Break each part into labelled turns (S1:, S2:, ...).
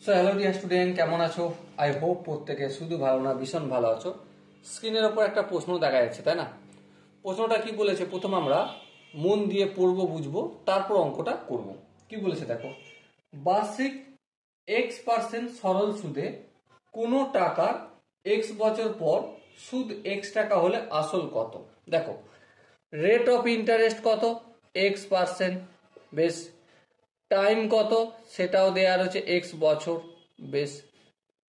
S1: So hello dear student, কেমন আছো? I hope প্রত্যেকে শুধু ভালো না ভীষণ ভালো আছো। স্ক্রিনের ওপর একটা প্রশ্ন দেখা যাচ্ছে, তাই না? প্রশ্নটা কি বলেছে, প্রথম আমরা মন দিয়ে পড়বো, বুঝবো, তারপর অঙ্কটা করব। কি বলেছে দেখো, বার্ষিক X% সরল সুদে কোনো টাকার X বছর পর সুদ X টাকা হলে আসল কত? দেখো, রেট অফ ইন্টারেস্ট কত? X%। বেশ। টাইম কত সেটাও দেয়া রয়েছে, X বছর। বেশ।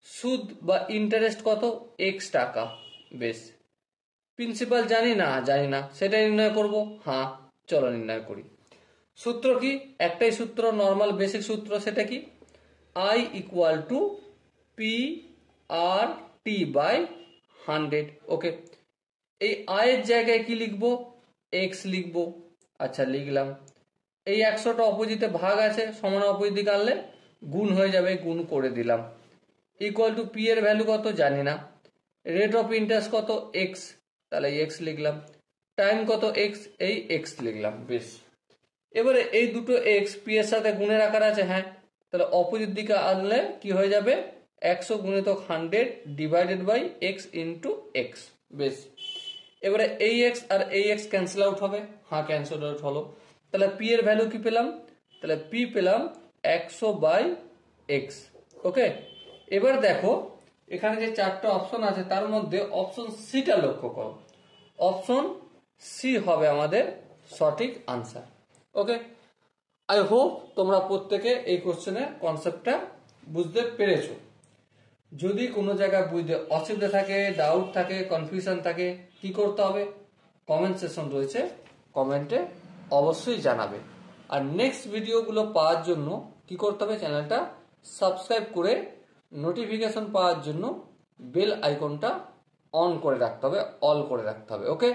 S1: সুদ বা ইন্টারেস্ট কত? X টাকা। বেশ। প্রিন্সিপাল জানি না সেটা নির্ণয় করব। হ্যাঁ, চলো নির্ণয় করি। সূত্র কি? একটাই সূত্র, নর্মাল বেসিক সূত্র। সেটা কি? I equal to PR/T/100। ওকে, এই I এর জায়গায় কি লিখবো? X লিখবো। আচ্ছা, লিখলাম। এই 100টা অপোজিটে ভাগ আছে, সমান অপোজিট দিকে আনলে গুণ হয়ে যাবে, গুণ করে দিলাম। ইকুয়াল টু পি এর ভ্যালু কত জানি না। রেট অফ ইন্টারেস্ট কত? এক্স, তাহলে এক্স লিখলাম। টাইম কত? এক্স, এই এক্স লিখলাম। বেশ। এবারে এই দুটো এক্স পি এর সাথে গুণের আকার আছে, হ্যাঁ, তাহলে অপোজিট দিকে আনলে কি হয়ে যাবে? 100 গুণিতক 100 divided by x into x. বেশ। এবারে এই এক্স আর এই এক্স ক্যান্সেল আউট হবে। হ্যাঁ, ক্যান্সেল আউট হলো। তাহলে পি এর ভ্যালু কি পেলাম? তাহলে পি পেলাম 100 বাই এক্স। ওকে, এবার দেখো এখানে যে চারটা অপশন আছে তার মধ্যে অপশন সিটা লক্ষ্য করো। অপশন সি হবে আমাদের সঠিক আনসার। ওকে, আই হোপ তোমরা প্রত্যেকে এই কোশ্চেনের কনসেপ্টটা বুঝতে পেরেছো। যদি কোনো জায়গায় বুঝতে অসুবিধা থাকে, ডাউট থাকে, কনফিউশন থাকে, কি করতে হবে? কমেন্ট সেকশন রয়েছে, কমেন্টে অবশ্যই জানাবে। আর নেক্সট ভিডিওগুলো পাওয়ার জন্য কি করতে হবে? চ্যানেলটা সাবস্ক্রাইব করে নোটিফিকেশন পাওয়ার জন্য বেল আইকনটা অন করে রাখতে হবে, অল করে রাখতে হবে। ওকে,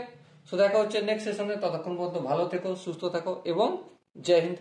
S1: সো দেখা হচ্ছে নেক্সট সেশনে। ততক্ষণ পর্যন্ত ভালো থেকো, সুস্থ থাকো এবং জয় হিন্দ।